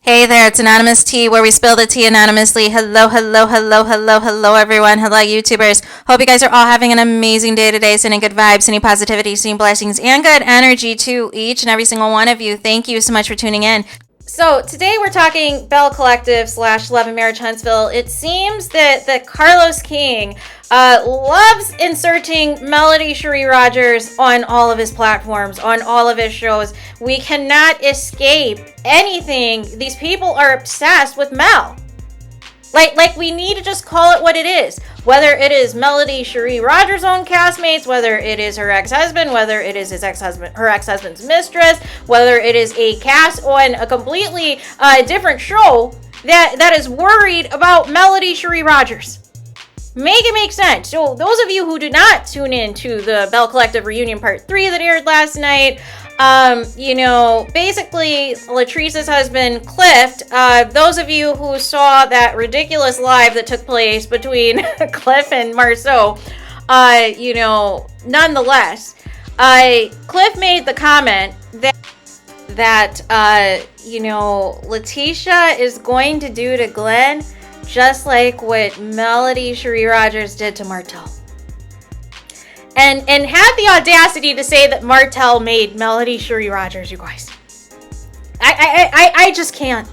Hey there, it's Anonymous Tea, where we spill the tea anonymously. Hello, hello, hello, hello, hello, everyone. Hello, YouTubers. Hope you guys are all having an amazing day today, sending good vibes, sending positivity, sending blessings, and good energy to each and every single one of you. Thank you so much for tuning in. So today we're talking Belle Collective / Love and Marriage Huntsville. It seems that Carlos King loves inserting Melody Shari Rodgers on all of his platforms, on all of his shows. We cannot escape anything. These people are obsessed with Mel. Like we need to just call it what it is. Whether it is Melody Shari Rodgers' own castmates, whether it is her ex-husband, whether it is her ex-husband's mistress, whether it is a cast on a completely different show that is worried about Melody Shari Rodgers. Make it make sense. So those of you who did not tune in to the Belle Collective Reunion Part 3 that aired last night, basically Latrice's husband, Cliff, those of you who saw that ridiculous live that took place between Cliff and Marceau, nonetheless, Cliff made the comment that Letitia is going to do to Glenn just like what Melody Shari Rodgers did to Martell. And had the audacity to say that Martell made Melody Shari Rodgers, you guys. I just can't.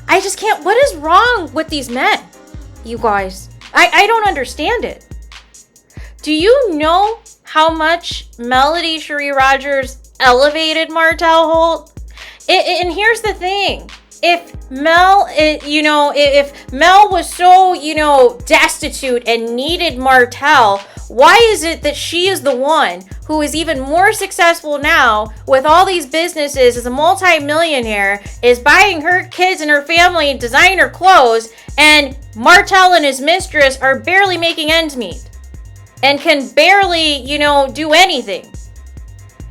I just can't. What is wrong with these men, you guys? I don't understand it. Do you know how much Melody Shari Rodgers elevated Martell Holt? And here's the thing. If Mel was so, destitute and needed Martell, why is it that she is the one who is even more successful now with all these businesses, as a multi-millionaire, is buying her kids and her family designer clothes, and Martell and his mistress are barely making ends meet and can barely, do anything?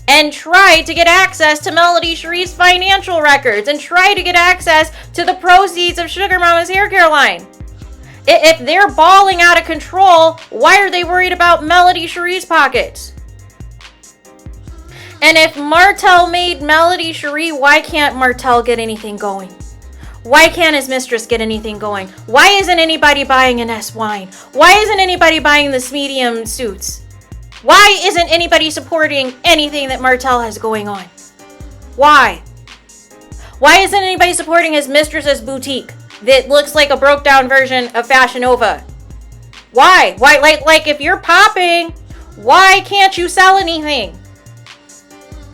And try to get access to Melody Shari's financial records and try to get access to the proceeds of Sugar Mama's hair care line. If they're balling out of control, why are they worried about Melody Shari's pockets? And if Martell made Melody Shari, why can't Martell get anything going? Why can't his mistress get anything going? Why isn't anybody buying an S wine? Why isn't anybody buying this medium suits? Why isn't anybody supporting anything that Martell has going on? Why? Why isn't anybody supporting his mistress's boutique that looks like a broke down version of Fashion Nova? Why? Why? Like if you're popping, why can't you sell anything?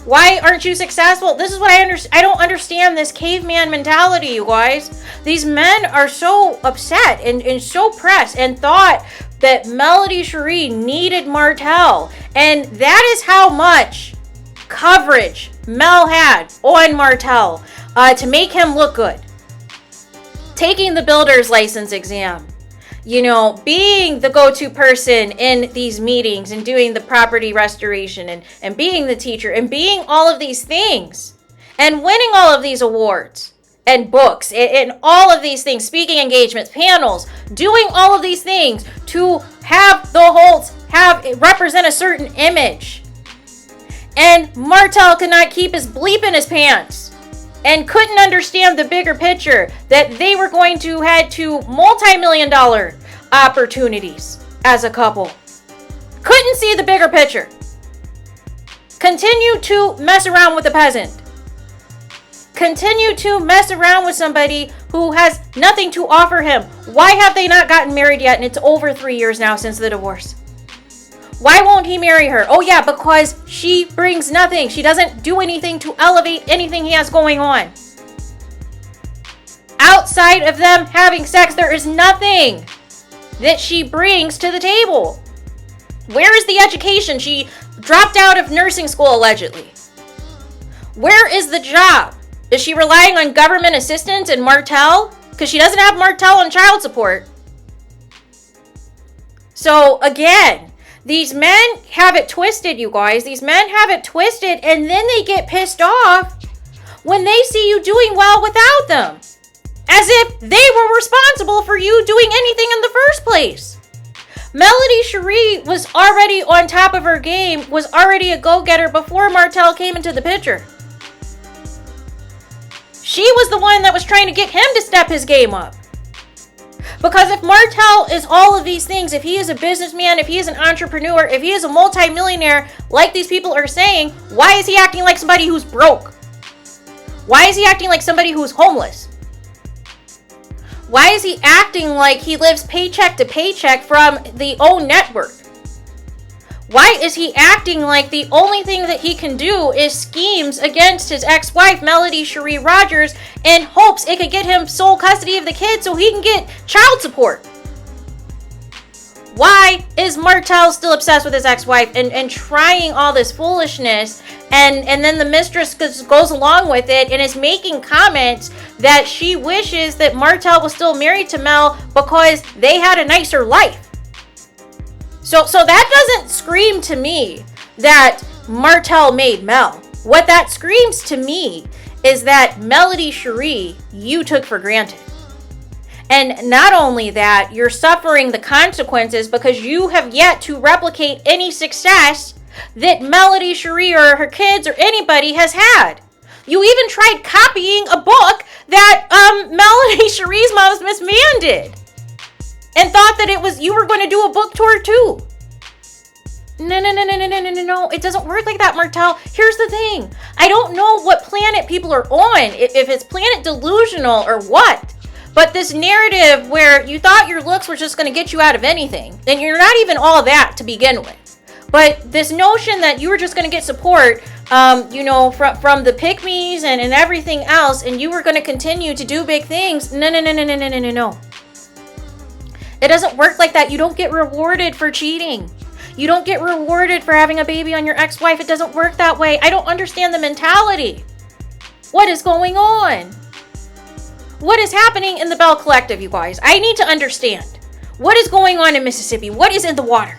Why aren't you successful? This is what I don't understand this caveman mentality, you guys. These men are so upset and so pressed and thought that Melody Shari needed Martell. And that is how much coverage Mel had on Martell to make him look good. Taking the builder's license exam, being the go-to person in these meetings and doing the property restoration and being the teacher and being all of these things and winning all of these awards and books and all of these things, speaking engagements, panels, doing all of these things to have the Holts represent a certain image. And Martell could not keep his bleep in his pants and couldn't understand the bigger picture that they were going to head to multi-million-dollar opportunities as a couple. Couldn't see the bigger picture. Continue to mess around with the peasant. Continue to mess around with somebody who has nothing to offer him. Why have they not gotten married yet? And it's over 3 years now since the divorce. Why won't he marry her? Oh yeah, because she brings nothing. She doesn't do anything to elevate anything he has going on. Outside of them having sex, there is nothing that she brings to the table. Where is the education? She dropped out of nursing school, allegedly. Where is the job? Is she relying on government assistance and Martell? Because she doesn't have Martell on child support. So again, these men have it twisted, you guys. These men have it twisted, and then they get pissed off when they see you doing well without them. As if they were responsible for you doing anything in the first place. Melody Shari was already on top of her game, was already a go-getter before Martell came into the picture. She was the one that was trying to get him to step his game up. Because if Martell is all of these things, if he is a businessman, if he is an entrepreneur, if he is a multimillionaire, like these people are saying, why is he acting like somebody who's broke? Why is he acting like somebody who's homeless? Why is he acting like he lives paycheck to paycheck from the OWN network? Why is he acting like the only thing that he can do is schemes against his ex-wife, Melody Shari Rodgers, in hopes it could get him sole custody of the kids so he can get child support? Why is Martell still obsessed with his ex-wife and trying all this foolishness, and then the mistress goes along with it and is making comments that she wishes that Martell was still married to Mel because they had a nicer life? So that doesn't scream to me that Martell made Mel. What that screams to me is that Melody Shari, you took for granted. And not only that, you're suffering the consequences because you have yet to replicate any success that Melody Shari or her kids or anybody has had. You even tried copying a book that Melody Shari's mom's Miss Mann did, and thought that you were going to do a book tour too. No. It doesn't work like that, Martell. Here's the thing. I don't know what planet people are on, if it's planet delusional or what. But this narrative where you thought your looks were just going to get you out of anything, and you're not even all that to begin with. But this notion that you were just going to get support, from the pick-me's and everything else, and you were going to continue to do big things. No. It doesn't work like that. You don't get rewarded for cheating. You don't get rewarded for having a baby on your ex-wife. It doesn't work that way. I don't understand the mentality. What is going on? What is happening in the Belle Collective, you guys? I need to understand. What is going on in Mississippi? What is in the water?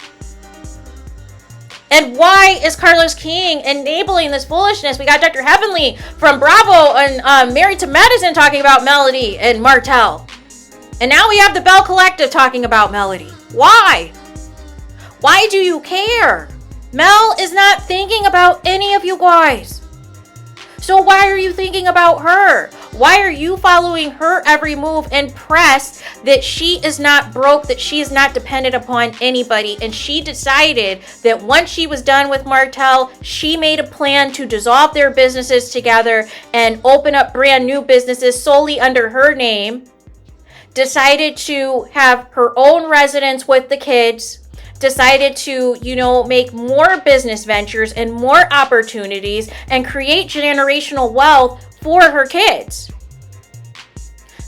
And why is Carlos King enabling this foolishness? We got Dr. Heavenly from Bravo and Married to Medicine talking about Melody and Martell. And now we have the Belle Collective talking about Melody. Why? Why do you care? Mel is not thinking about any of you guys. So why are you thinking about her? Why are you following her every move and press that she is not broke, that she is not dependent upon anybody? And she decided that once she was done with Martell, she made a plan to dissolve their businesses together and open up brand new businesses solely under her name. Decided to have her own residence with the kids. Decided to, make more business ventures and more opportunities and create generational wealth for her kids.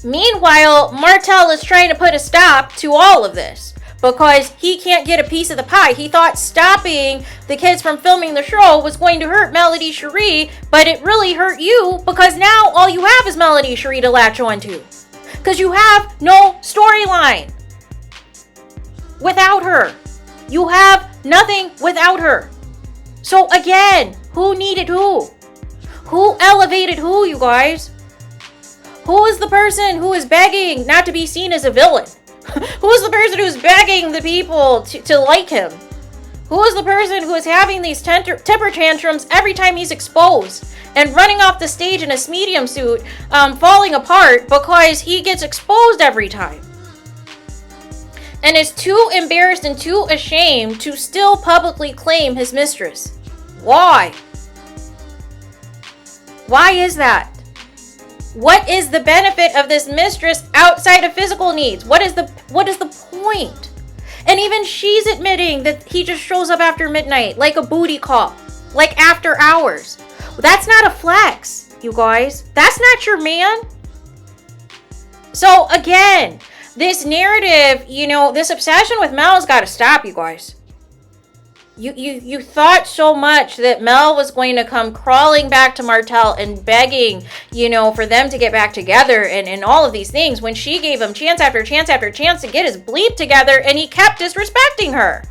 Meanwhile, Martell is trying to put a stop to all of this because he can't get a piece of the pie. He thought stopping the kids from filming the show was going to hurt Melody Shari, but it really hurt you because now all you have is Melody Shari to latch onto. Because you have no storyline without her. You have nothing without her. So again, who needed who? Who elevated who, you guys? Who is the person who is begging not to be seen as a villain? Who is the person who is begging the people to like him? Who is the person who is having these temper tantrums every time he's exposed and running off the stage in a medium suit, falling apart because he gets exposed every time? And is too embarrassed and too ashamed to still publicly claim his mistress. Why? Why is that? What is the benefit of this mistress outside of physical needs? What is the point? And even she's admitting that he just shows up after midnight, like a booty call, like after hours. That's not a flex, you guys. That's not your man. So again, this narrative, this obsession with Mel's got to stop, you guys. You thought so much that Mel was going to come crawling back to Martell and begging, for them to get back together and all of these things when she gave him chance after chance after chance to get his bleep together and he kept disrespecting her.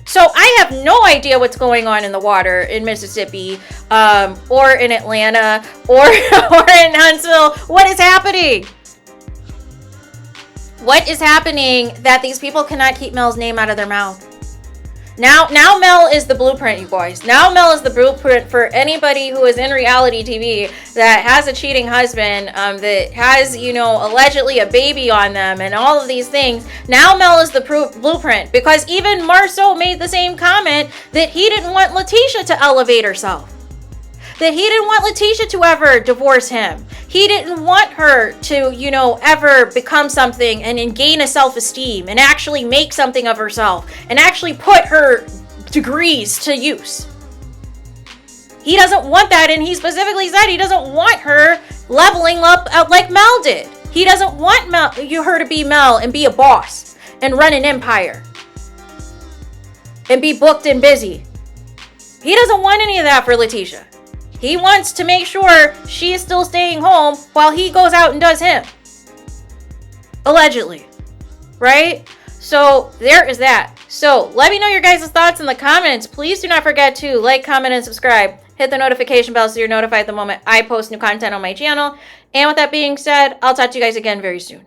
So I have no idea what's going on in the water in Mississippi, or in Atlanta, or in Huntsville. What is happening? What is happening that these people cannot keep Mel's name out of their mouth? Now Mel is the blueprint, you guys. Now Mel is the blueprint for anybody who is in reality TV that has a cheating husband, that has, you know, allegedly a baby on them and all of these things. Now Mel is the blueprint, because even Marceau made the same comment that he didn't want Letitia to elevate herself. That he didn't want Letitia to ever divorce him. He didn't want her to, you know, ever become something and gain a self-esteem and actually make something of herself and actually put her degrees to use. He doesn't want that, and he specifically said he doesn't want her leveling up like Mel did. He doesn't want her to be Mel and be a boss and run an empire and be booked and busy. He doesn't want any of that for Letitia. He wants to make sure she is still staying home while he goes out and does him. Allegedly. Right? So there is that. So let me know your guys' thoughts in the comments. Please do not forget to like, comment, and subscribe. Hit the notification bell so you're notified the moment I post new content on my channel. And with that being said, I'll talk to you guys again very soon.